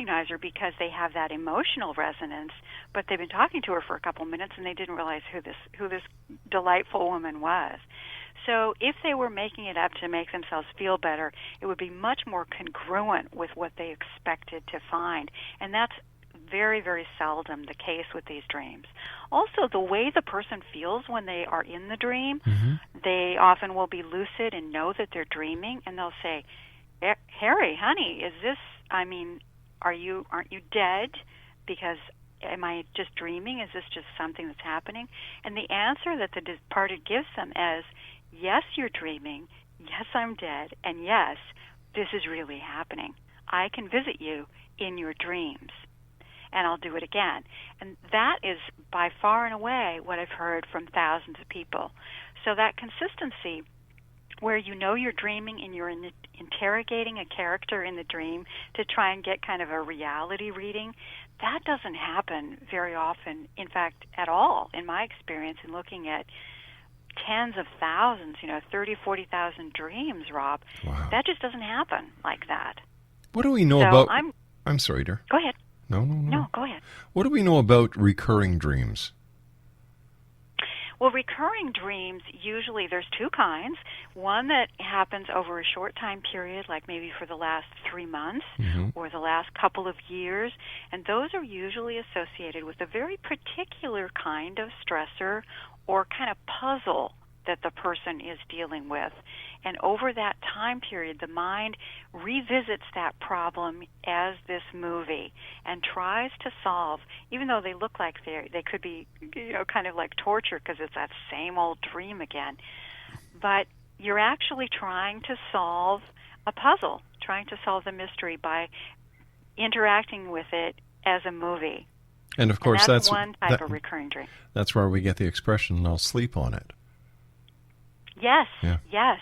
recognize her because they have that emotional resonance, but they've been talking to her for a couple minutes and they didn't realize who this delightful woman was. So if they were making it up to make themselves feel better, it would be much more congruent with what they expected to find. And that's very, very seldom the case with these dreams. Also, the way the person feels when they are in the dream, they often will be lucid and know that they're dreaming, and they'll say, Harry, honey, aren't you dead? Because am I just dreaming? Is this just something that's happening? And the answer that the departed gives them is, yes, you're dreaming, yes, I'm dead, and yes, this is really happening. I can visit you in your dreams, and I'll do it again. And that is by far and away what I've heard from thousands of people. So that consistency, where you know you're dreaming and you're interrogating a character in the dream to try and get kind of a reality reading, that doesn't happen very often, in fact, at all, in my experience in looking at tens of thousands, 30, 40,000 dreams, Rob. Wow. That just doesn't happen like that. What do we know about... I'm sorry, dear. Go ahead. No, go ahead. What do we know about recurring dreams? Well, recurring dreams, usually there's two kinds. One that happens over a short time period, like maybe for the last 3 months or the last couple of years, and those are usually associated with a very particular kind of stressor or kind of puzzle that the person is dealing with. And over that time period, the mind revisits that problem as this movie and tries to solve, even though they look like they could be, kind of like torture because it's that same old dream again. But you're actually trying to solve a puzzle, trying to solve the mystery by interacting with it as a movie. And of course, that's one type of recurring dream. That's where we get the expression, I'll sleep on it. Yes, yeah. Yes.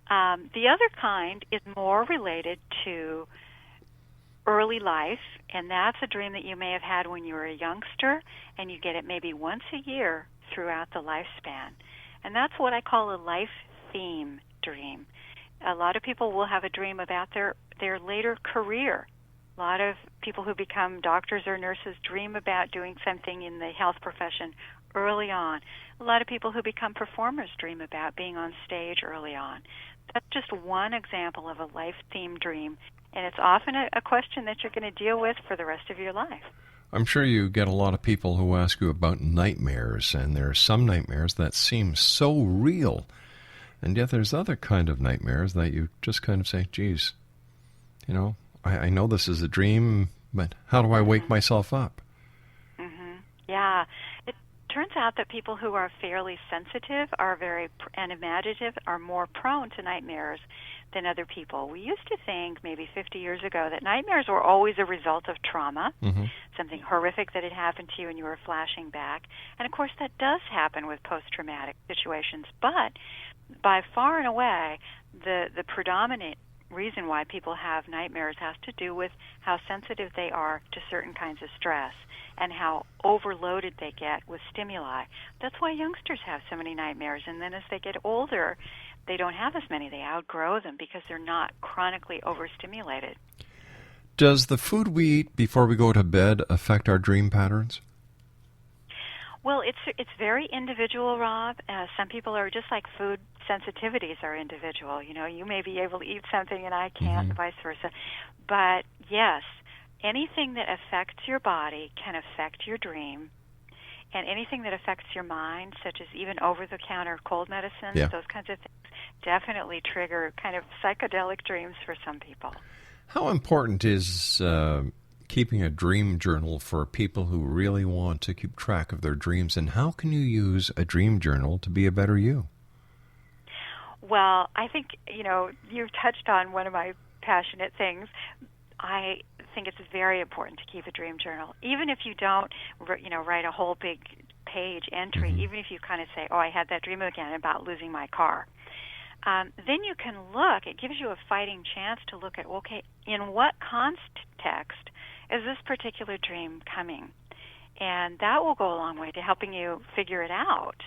The other kind is more related to early life, and that's a dream that you may have had when you were a youngster, and you get it maybe once a year throughout the lifespan. And that's what I call a life theme dream. A lot of people will have a dream about their later career. A lot of people who become doctors or nurses dream about doing something in the health profession early on. A lot of people who become performers dream about being on stage early on. That's just one example of a life-themed dream, and it's often a question that you're going to deal with for the rest of your life. I'm sure you get a lot of people who ask you about nightmares, and there are some nightmares that seem so real, and yet there's other kind of nightmares that you just kind of say, geez, I know this is a dream, but how do I wake myself up? Yeah. It turns out that people who are fairly sensitive and imaginative are more prone to nightmares than other people. We used to think maybe 50 years ago that nightmares were always a result of trauma, something horrific that had happened to you and you were flashing back. And of course that does happen with post-traumatic situations, but by far and away the predominant reason why people have nightmares has to do with how sensitive they are to certain kinds of stress and how overloaded they get with stimuli. That's why youngsters have so many nightmares, and then as they get older, they don't have as many. They outgrow them because they're not chronically overstimulated. Does the food we eat before we go to bed affect our dream patterns? Well, it's very individual, Rob. Some people are just like food sensitivities are individual. You may be able to eat something and I can't, vice versa. But yes, anything that affects your body can affect your dream. And anything that affects your mind, such as even over-the-counter cold medicines, those kinds of things, definitely trigger kind of psychedelic dreams for some people. How important is keeping a dream journal for people who really want to keep track of their dreams, and how can you use a dream journal to be a better you? Well, I think, you've touched on one of my passionate things. I think it's very important to keep a dream journal. Even if you don't, write a whole big page entry, even if you kind of say, I had that dream again about losing my car. Then you can look, it gives you a fighting chance to look at, okay, in what context is this particular dream coming? And that will go a long way to helping you figure it out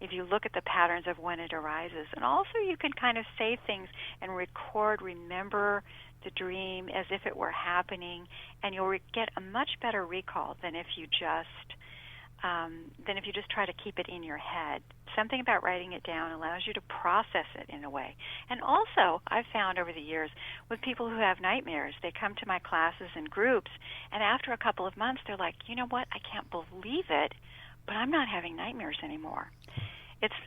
if you look at the patterns of when it arises. And also you can kind of save things and remember the dream as if it were happening, and you'll get a much better recall than if you just try to keep it in your head. Something about writing it down allows you to process it in a way. And also, I've found over the years, with people who have nightmares, they come to my classes in groups, and after a couple of months, they're like, you know what, I can't believe it, but I'm not having nightmares anymore.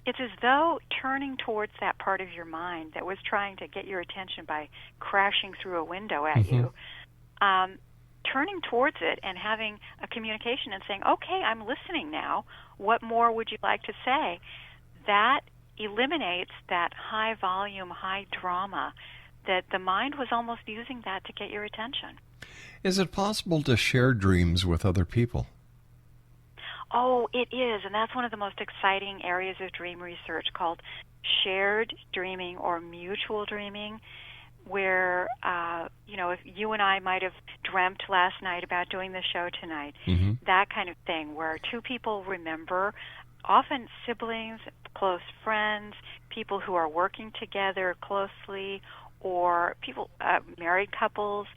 It's as though turning towards that part of your mind that was trying to get your attention by crashing through a window at you, turning towards it and having a communication and saying, okay, I'm listening now. What more would you like to say? That eliminates that high volume, high drama that the mind was almost using that to get your attention. Is it possible to share dreams with other people? Oh, it is, and that's one of the most exciting areas of dream research called shared dreaming or mutual dreaming, where, if you and I might have dreamt last night about doing the show tonight, that kind of thing, where two people remember, often siblings, close friends, people who are working together closely, or people, married couples.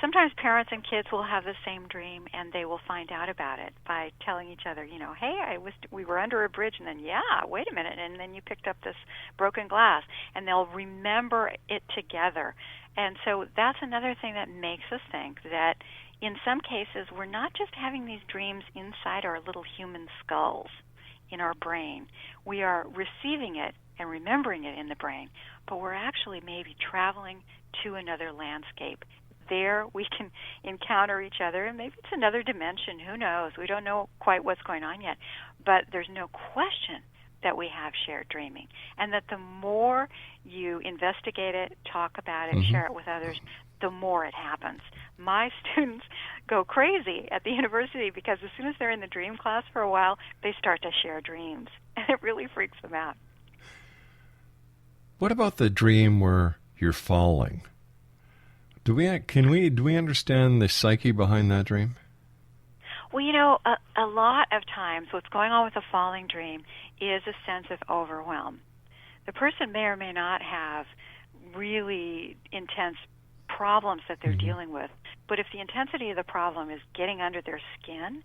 Sometimes parents and kids will have the same dream, and they will find out about it by telling each other, hey, we were under a bridge, and then, wait a minute, and then you picked up this broken glass, and they'll remember it together. And so that's another thing that makes us think that in some cases we're not just having these dreams inside our little human skulls in our brain. We are receiving it and remembering it in the brain, but we're actually maybe traveling to another landscape. There we can encounter each other, and maybe it's another dimension. Who knows? We don't know quite what's going on yet. But there's no question that we have shared dreaming, and that the more you investigate it, talk about it, share it with others, the more it happens. My students go crazy at the university because as soon as they're in the dream class for a while, they start to share dreams, and it really freaks them out. What about the dream where you're falling? Do we understand the psyche behind that dream? Well, a lot of times what's going on with a falling dream is a sense of overwhelm. The person may or may not have really intense problems that they're dealing with, but if the intensity of the problem is getting under their skin,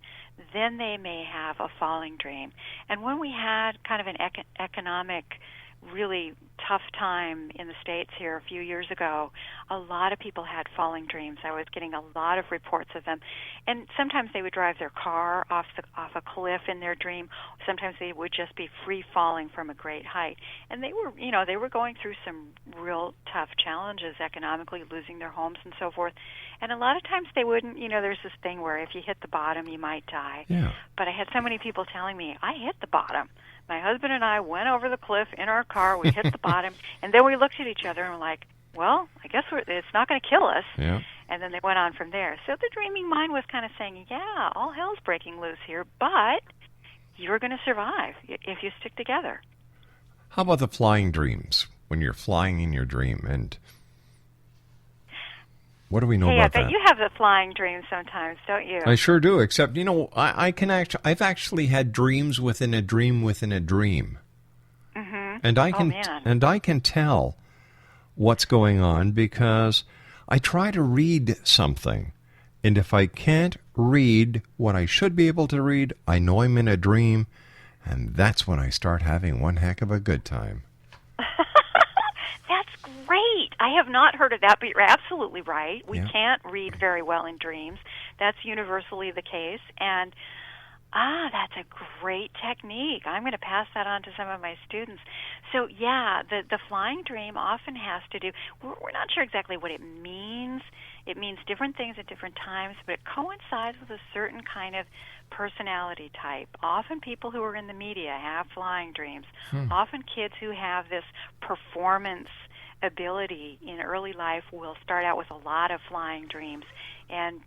then they may have a falling dream. And when we had kind of an economic really tough time in the States here a few years ago, a lot of people had falling dreams. I was getting a lot of reports of them. And sometimes they would drive their car off a cliff in their dream. Sometimes they would just be free falling from a great height. And they were going through some real tough challenges economically, losing their homes and so forth. And a lot of times they wouldn't, there's this thing where if you hit the bottom, you might die. Yeah. But I had so many people telling me, I hit the bottom. My husband and I went over the cliff in our car. We hit the bottom, and then we looked at each other and were like, well, I guess it's not going to kill us. Yeah. And then they went on from there. So the dreaming mind was kind of saying, yeah, all hell's breaking loose here, but you're going to survive if you stick together. How about the flying dreams, when you're flying in your dream? And what do we know about that? I bet you have the flying dreams sometimes, don't you? I sure do, except, I've actually had dreams within a dream within a dream. And I can tell what's going on because I try to read something. And if I can't read what I should be able to read, I know I'm in a dream, and that's when I start having one heck of a good time. That's great. I have not heard of that, but you're absolutely right. We can't read very well in dreams. That's universally the case. And that's a great technique. I'm going to pass that on to some of my students. So, the flying dream often has to do, we're not sure exactly what it means. It means different things at different times, but it coincides with a certain kind of personality type. Often people who are in the media have flying dreams. Often kids who have this performance ability in early life will start out with a lot of flying dreams. And,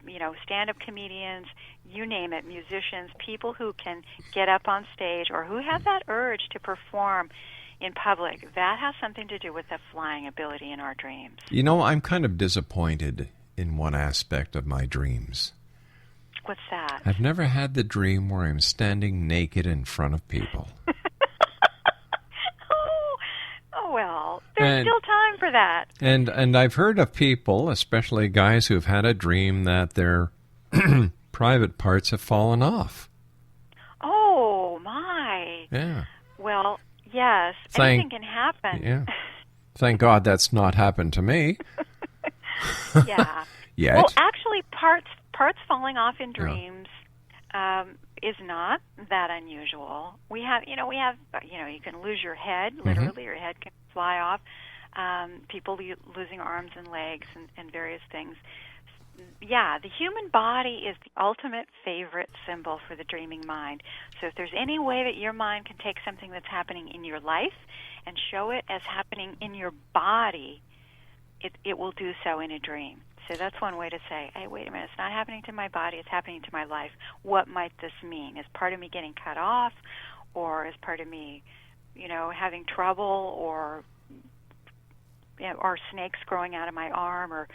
stand-up comedians, you name it, musicians, people who can get up on stage or who have that urge to perform in public, that has something to do with the flying ability in our dreams. I'm kind of disappointed in one aspect of my dreams. What's that? I've never had the dream where I'm standing naked in front of people. Well, there's still time time for that. And I've heard of people, especially guys who've had a dream that their private parts have fallen off. Oh, my. Yeah. Well, yes, anything can happen. Yeah. Thank God that's not happened to me. Yeah. Yet. Well, actually, parts falling off in dreams is not that unusual. We have, you can lose your head. Literally, your head can fly off. People losing arms and legs and various things. Yeah, the human body is the ultimate favorite symbol for the dreaming mind. So if there's any way that your mind can take something that's happening in your life and show it as happening in your body, it will do so in a dream. So that's one way to say, hey, wait a minute, it's not happening to my body, it's happening to my life. What might this mean? Is part of me getting cut off, or is part of me, having trouble, or snakes growing out of my arm, or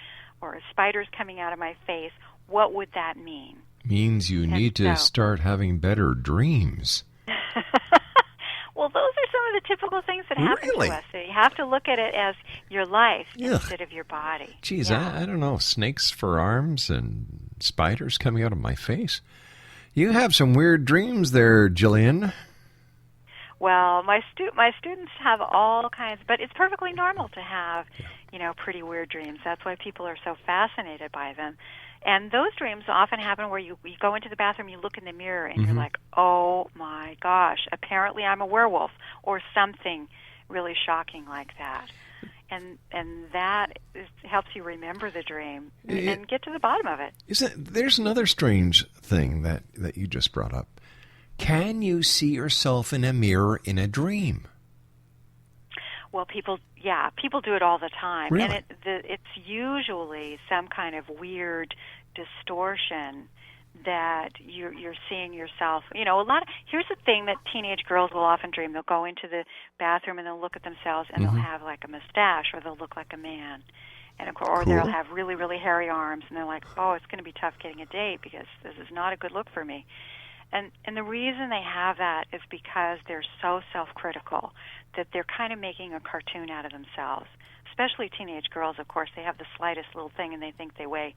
spiders coming out of my face? What would that mean? Means you need to start having better dreams. Well, those are some of the typical things that happen to us. So you have to look at it as your life instead of your body. Geez, I don't know. Snakes for arms and spiders coming out of my face. You have some weird dreams there, Gillian. Well, my students have all kinds, but it's perfectly normal to have, pretty weird dreams. That's why people are so fascinated by them. And those dreams often happen where you go into the bathroom, you look in the mirror, and you're like, oh, my gosh, apparently I'm a werewolf, or something really shocking like that. And that helps you remember the dream and get to the bottom of it. There's another strange thing that you just brought up. Can you see yourself in a mirror in a dream? Well, people do it all the time. Really? And it's usually some kind of weird distortion that you're seeing yourself. Here's the thing that teenage girls will often dream. They'll go into the bathroom and they'll look at themselves and they'll have like a mustache, or they'll look like a man. Or they'll have really, really hairy arms, and they're like, oh, it's going to be tough getting a date because this is not a good look for me. And the reason they have that is because they're so self-critical that they're kind of making a cartoon out of themselves. Especially teenage girls, of course, they have the slightest little thing and they think they weigh,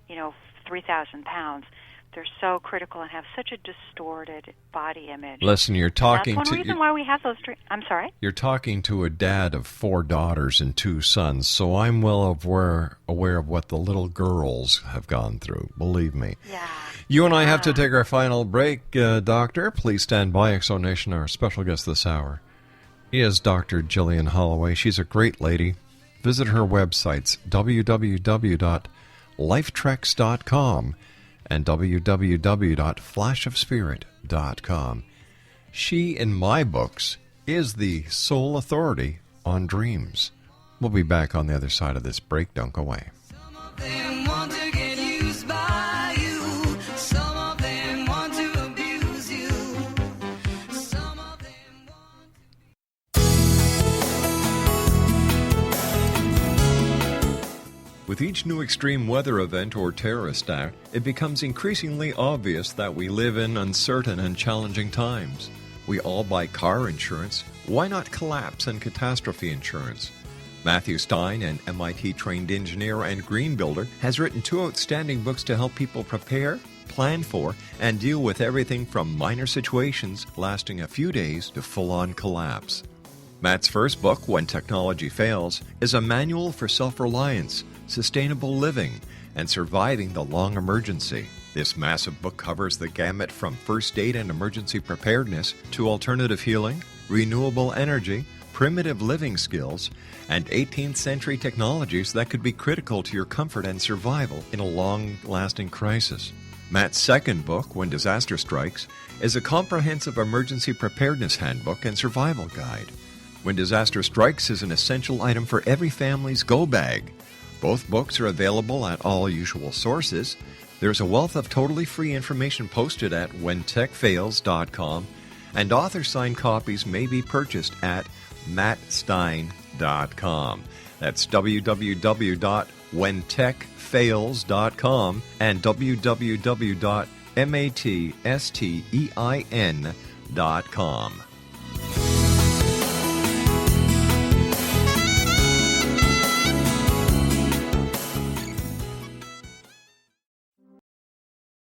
3,000 pounds. They're so critical and have such a distorted body image. Listen, you're talking that's one reason why we have those dreams. I'm sorry? You're talking to a dad of 4 daughters and 2 sons, so I'm well aware of what the little girls have gone through, believe me. Yeah. You and I have to take our final break, Doctor. Please stand by. Exonation, our special guest this hour is Dr. Gillian Holloway. She's a great lady. Visit her websites, www.lifetrex.com and www.flashofspirit.com. She, in my books, is the sole authority on dreams. We'll be back on the other side of this break. Don't go away. Some of them want to get used by you. Some of them want to abuse you. Some of them want to... With each new extreme weather event or terrorist act, it becomes increasingly obvious that we live in uncertain and challenging times. We all buy car insurance. Why not collapse and catastrophe insurance? Matthew Stein, an MIT-trained engineer and green builder, has written 2 outstanding books to help people prepare, plan for, and deal with everything from minor situations lasting a few days to full-on collapse. Matt's first book, When Technology Fails, is a manual for self-reliance, sustainable living, and surviving the long emergency. This massive book covers the gamut from first aid and emergency preparedness to alternative healing, renewable energy, primitive living skills, and 18th century technologies that could be critical to your comfort and survival in a long-lasting crisis. Matt's second book, When Disaster Strikes, is a comprehensive emergency preparedness handbook and survival guide. When Disaster Strikes is an essential item for every family's go bag. Both books are available at all usual sources. There's a wealth of totally free information posted at whentechfails.com, and author-signed copies may be purchased at mattstein.com. That's www.whentechfails.com and www.mattstein.com.